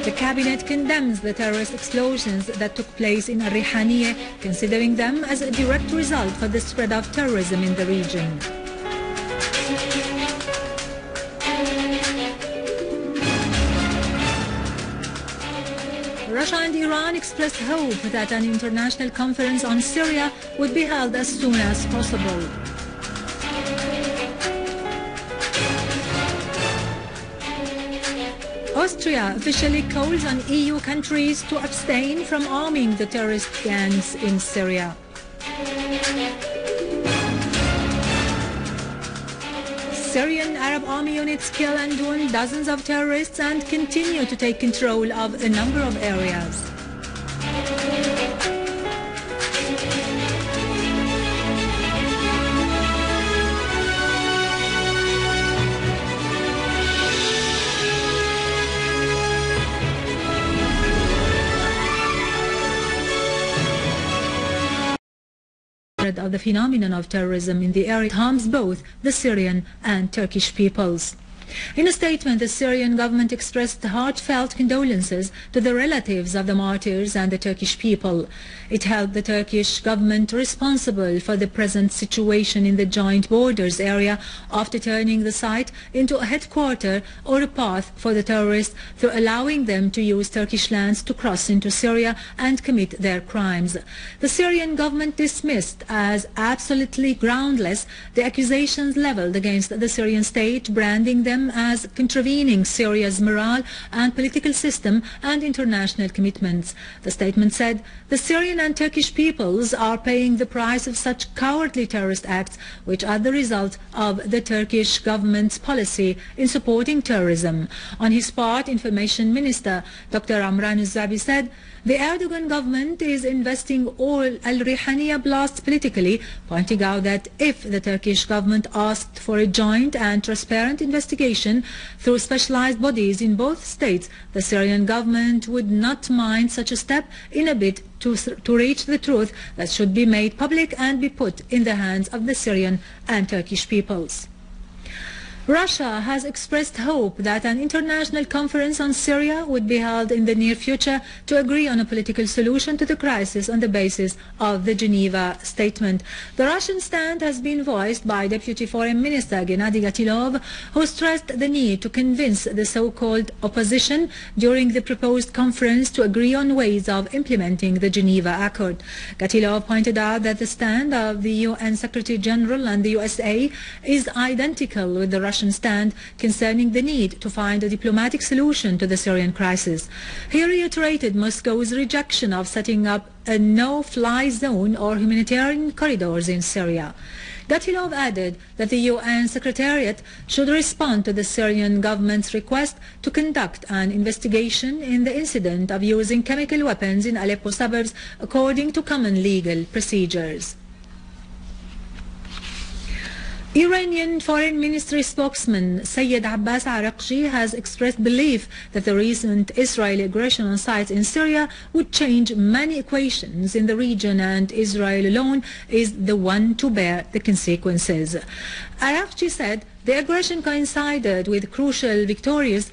The cabinet condemns the terrorist explosions that took place in al-Rayhanyeh, considering them as a direct result for the spread of terrorism in the region. Russia and Iran expressed hope that an international conference on Syria would be held as soon as possible. Austria officially calls on EU countries to abstain from arming the terrorist gangs in Syria. Syrian Arab army units kill and wound dozens of terrorists and continue to take control of a number of areas. Of the phenomenon of terrorism in the area harms both the Syrian and Turkish peoples. In a statement, the Syrian government expressed heartfelt condolences to the relatives of the martyrs and the Turkish people. It held the Turkish government responsible for the present situation in the joint borders area after turning the site into a headquarter or a path for the terrorists through allowing them to use Turkish lands to cross into Syria and commit their crimes. The Syrian government dismissed as absolutely groundless the accusations leveled against the Syrian state, branding them as contravening Syria's morale and political system and international commitments. The statement said, the Syrian and Turkish peoples are paying the price of such cowardly terrorist acts, which are the result of the Turkish government's policy in supporting terrorism. On his part, Information Minister Dr. Amran al-Zabi said, the Erdogan government is investing all al-Rayhanyeh blasts politically, pointing out that if the Turkish government asked for a joint and transparent investigation through specialized bodies in both states, the Syrian government would not mind such a step in a bid to reach the truth that should be made public and be put in the hands of the Syrian and Turkish peoples. Russia has expressed hope that an international conference on Syria would be held in the near future to agree on a political solution to the crisis on the basis of the Geneva Statement. The Russian stand has been voiced by Deputy Foreign Minister Gennady Gatilov, who stressed the need to convince the so-called opposition during the proposed conference to agree on ways of implementing the Geneva Accord. Gatilov pointed out that the stand of the UN Secretary General and the USA is identical with the Russian stand concerning the need to find a diplomatic solution to the Syrian crisis. He reiterated Moscow's rejection of setting up a no-fly zone or humanitarian corridors in Syria. Gatilov added that the UN Secretariat should respond to the Syrian government's request to conduct an investigation in the incident of using chemical weapons in Aleppo suburbs according to common legal procedures. Iranian Foreign Ministry spokesman Sayyid Abbas Araqchi has expressed belief that the recent Israeli aggression on sites in Syria would change many equations in the region, and Israel alone is the one to bear the consequences. Araqchi said the aggression coincided with crucial victories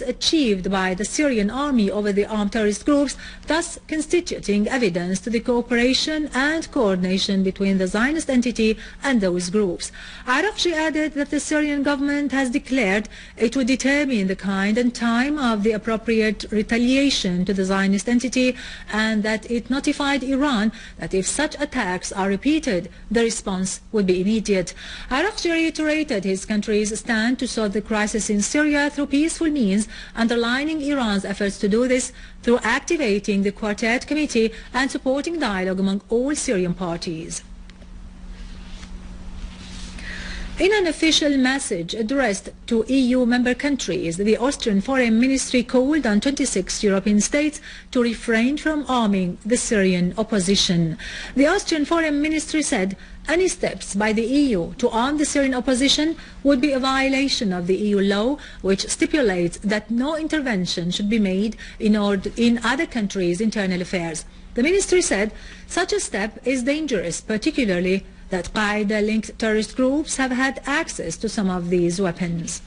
achieved by the Syrian army over the armed terrorist groups, thus constituting evidence to the cooperation and coordination between the Zionist entity and those groups. Araqchi added that the Syrian government has declared it would determine the kind and time of the appropriate retaliation to the Zionist entity, and that it notified Iran that if such attacks are repeated, the response would be immediate. Araqchi reiterated his country's stand to solve the crisis in Syria through peaceful means, underlining Iran's efforts to do this through activating the Quartet Committee and supporting dialogue among all Syrian parties. In an official message addressed to EU member countries, the Austrian Foreign Ministry called on 26 European states to refrain from arming the Syrian opposition. The Austrian Foreign Ministry said any steps by the EU to arm the Syrian opposition would be a violation of the EU law, which stipulates that no intervention should be made in other countries' internal affairs. The ministry said such a step is dangerous, particularly that Qaeda-linked terrorist groups have had access to some of these weapons.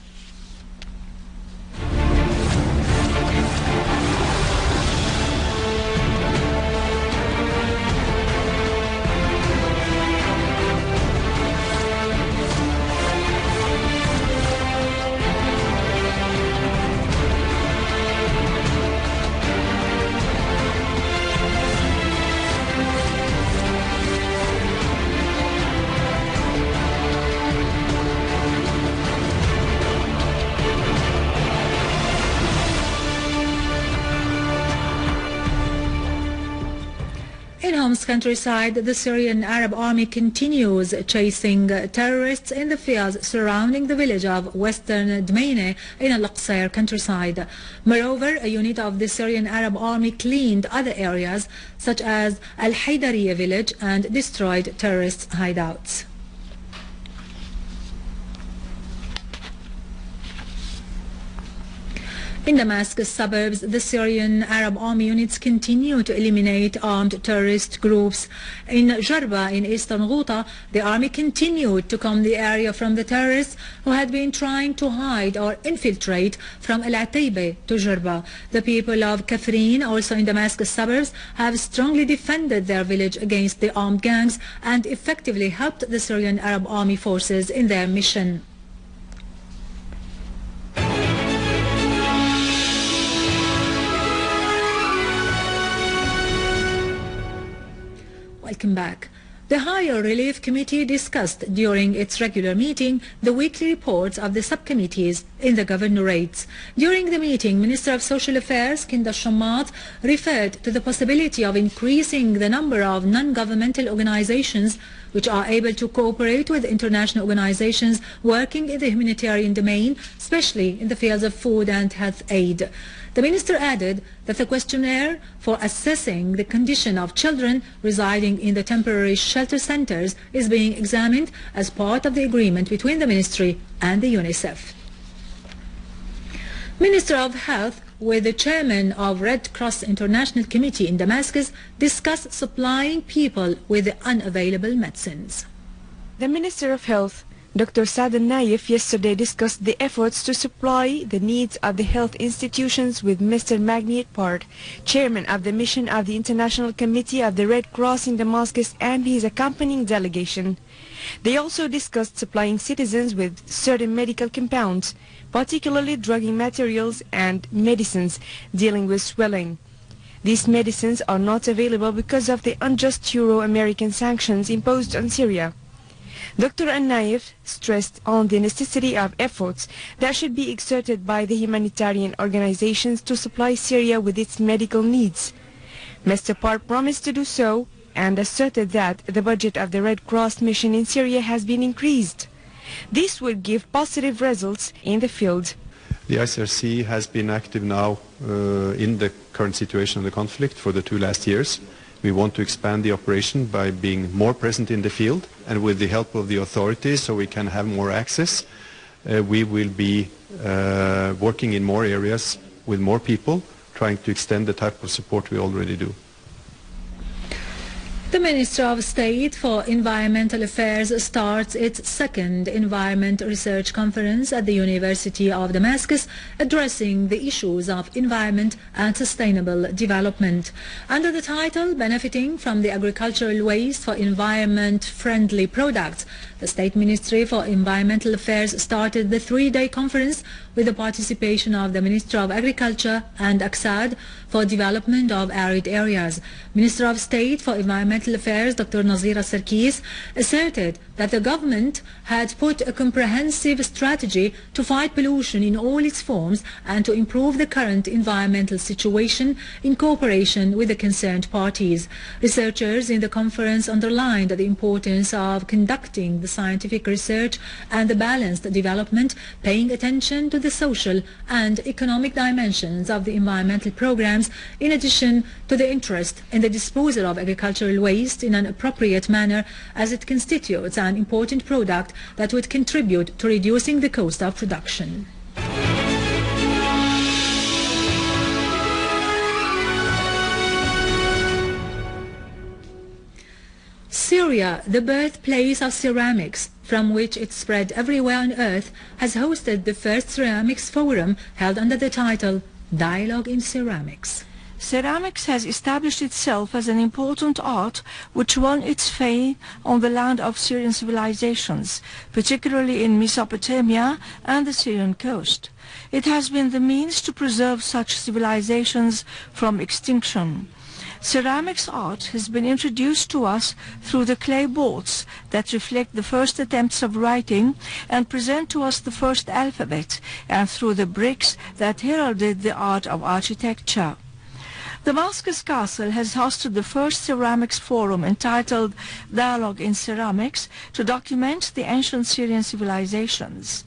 Homs countryside, the Syrian Arab army continues chasing terrorists in the fields surrounding the village of Western Dmeine in al-Aqsa countryside. Moreover, a unit of the Syrian Arab army cleaned other areas such as al-Haydariya village and destroyed terrorist hideouts. In Damascus suburbs, the Syrian Arab army units continue to eliminate armed terrorist groups. In Jarba, in eastern Ghouta, the army continued to comb the area from the terrorists who had been trying to hide or infiltrate from Al-Ataybe to Jarba. The people of Kafrin, also in Damascus suburbs, have strongly defended their village against the armed gangs and effectively helped the Syrian Arab army forces in their mission. Welcome back. The Higher Relief Committee discussed during its regular meeting the weekly reports of the subcommittees in the governorates. During the meeting, Minister of Social Affairs, Kinda Shammat, referred to the possibility of increasing the number of non-governmental organizations which are able to cooperate with international organizations working in the humanitarian domain, especially in the fields of food and health aid. The minister added that the questionnaire for assessing the condition of children residing in the temporary shelter centers is being examined as part of the agreement between the ministry and the UNICEF. Minister of Health, with the chairman of Red Cross International Committee in Damascus, discussed supplying people with the unavailable medicines. The Minister of Health, Dr. Saad al-Nayef, yesterday discussed the efforts to supply the needs of the health institutions with Mr. Magniet Part, chairman of the mission of the International Committee of the Red Cross in Damascus, and his accompanying delegation. They also discussed supplying citizens with certain medical compounds, particularly drugging materials and medicines dealing with swelling. These medicines are not available because of the unjust Euro-American sanctions imposed on Syria. Dr. al-Nayef stressed on the necessity of efforts that should be exerted by the humanitarian organizations to supply Syria with its medical needs. Mr. Park promised to do so and asserted that the budget of the Red Cross mission in Syria has been increased. This would give positive results in the field. The ICRC has been active now in the current situation of the conflict for the 2 last years. We want to expand the operation by being more present in the field, and with the help of the authorities so we can have more access. We will be working in more areas with more people, trying to extend the type of support we already do. The Minister of State for Environmental Affairs starts its second Environment Research Conference at the University of Damascus, addressing the issues of environment and sustainable development. Under the title, Benefiting from the Agricultural Waste for Environment-Friendly Products, the State Ministry for Environmental Affairs started the 3-day conference with the participation of the Minister of Agriculture and al-Assad for development of arid areas. Minister of State for Environmental Affairs, Dr. Nazira Sarkis, asserted that the government had put a comprehensive strategy to fight pollution in all its forms and to improve the current environmental situation in cooperation with the concerned parties. Researchers in the conference underlined the importance of conducting the scientific research and the balanced development, paying attention to the social and economic dimensions of the environmental programs, in addition to the interest in the disposal of agricultural waste in an appropriate manner, as it constitutes an important product that would contribute to reducing the cost of production. Syria, the birthplace of ceramics, from which it spread everywhere on earth, has hosted the first ceramics forum held under the title Dialogue in Ceramics. Ceramics has established itself as an important art which won its fame on the land of Syrian civilizations, particularly in Mesopotamia and the Syrian coast. It has been the means to preserve such civilizations from extinction. Ceramics art has been introduced to us through the clay boards that reflect the first attempts of writing and present to us the first alphabet, and through the bricks that heralded the art of architecture. Damascus Castle has hosted the first ceramics forum entitled Dialogue in Ceramics to document the ancient Syrian civilizations.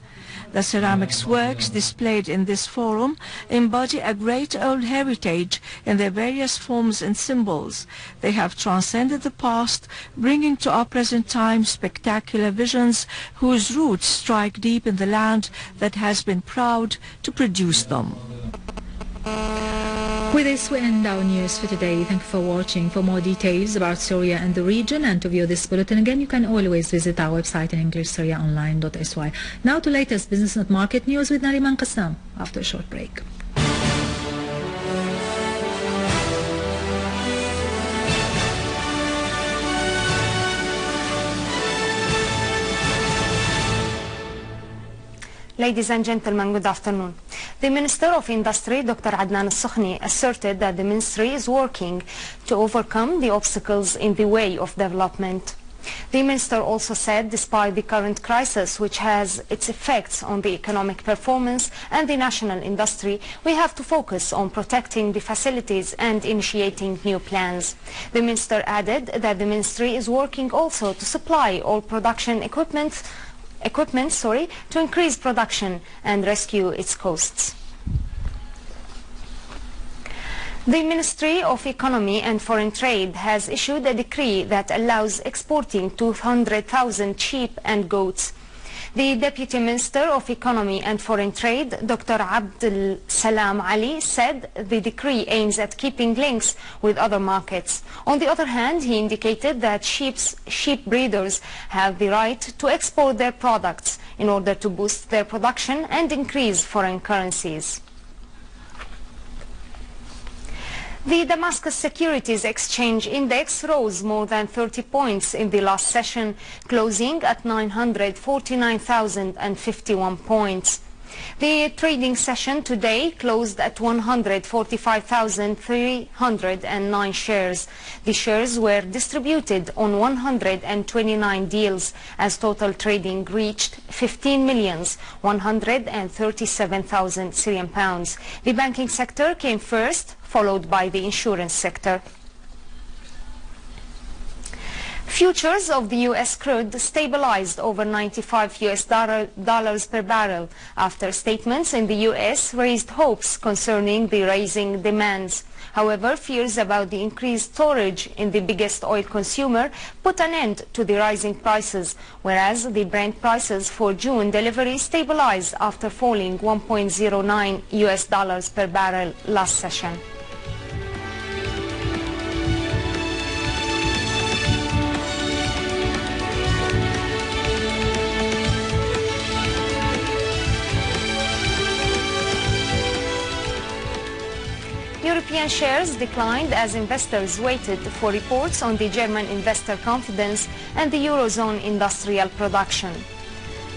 The ceramics works displayed in this forum embody a great old heritage in their various forms and symbols. They have transcended the past, bringing to our present time spectacular visions whose roots strike deep in the land that has been proud to produce them. With this, we end our news for today. Thank you for watching. For more details about Syria and the region and to view this bulletin again, you can always visit our website in English, syriaonline.sy. Now to latest business and market news with Nariman Qassam after a short break. Ladies and gentlemen, good afternoon. The Minister of Industry, Dr. Adnan al-Sukhni, asserted that the Ministry is working to overcome the obstacles in the way of development. The Minister also said, despite the current crisis, which has its effects on the economic performance and the national industry, we have to focus on protecting the facilities and initiating new plans. The Minister added that the Ministry is working also to supply all production equipment to increase production and rescue its costs. The Ministry of Economy and Foreign Trade has issued a decree that allows exporting 200,000 sheep and goats. The Deputy Minister of Economy and Foreign Trade, Dr. Abdul Salam Ali, said the decree aims at keeping links with other markets. On the other hand, he indicated that sheep breeders have the right to export their products in order to boost their production and increase foreign currencies. The Damascus Securities Exchange Index rose more than 30 points in the last session, closing at 949,051 points. The trading session today closed at 145,309 shares. The shares were distributed on 129 deals as total trading reached 15,137,000 Syrian pounds. The banking sector came first, followed by the insurance sector. Futures of the U.S. crude stabilized over $95 per barrel after statements in the U.S. raised hopes concerning the rising demands. However, fears about the increased storage in the biggest oil consumer put an end to the rising prices, whereas the Brent prices for June delivery stabilized after falling $1.09 per barrel last session. European shares declined as investors waited for reports on the German investor confidence and the Eurozone industrial production.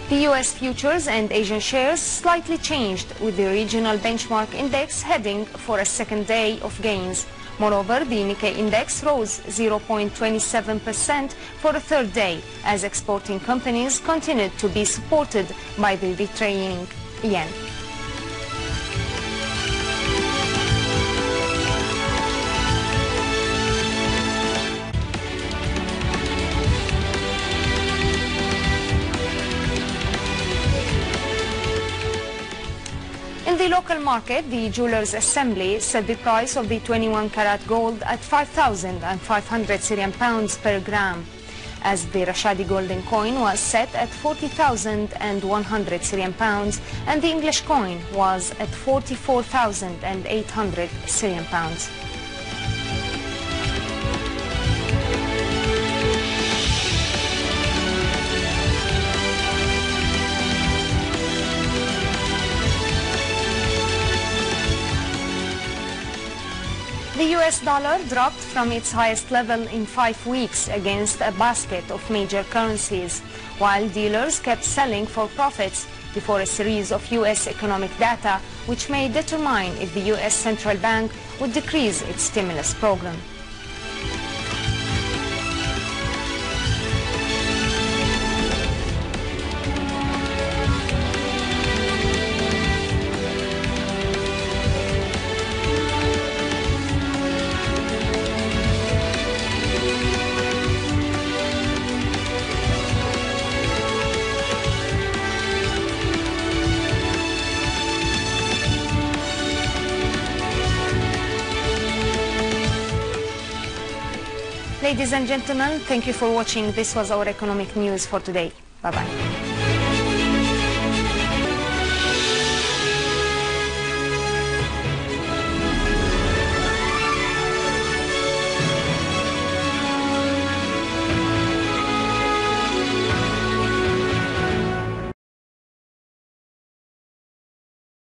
The US futures and Asian shares slightly changed, with the regional benchmark index heading for a second day of gains. Moreover, the Nikkei index rose 0.27% for a third day, as exporting companies continued to be supported by the detraining yen. In the local market, the Jewelers Assembly set the price of the 21-carat gold at 5,500 Syrian pounds per gram, as the Rashadi golden coin was set at 40,100 Syrian pounds and the English coin was at 44,800 Syrian pounds. The US dollar dropped from its highest level in 5 weeks against a basket of major currencies, while dealers kept selling for profits before a series of US economic data which may determine if the US Central Bank would decrease its stimulus program. Ladies and gentlemen, thank you for watching. This was our economic news for today. Bye-bye.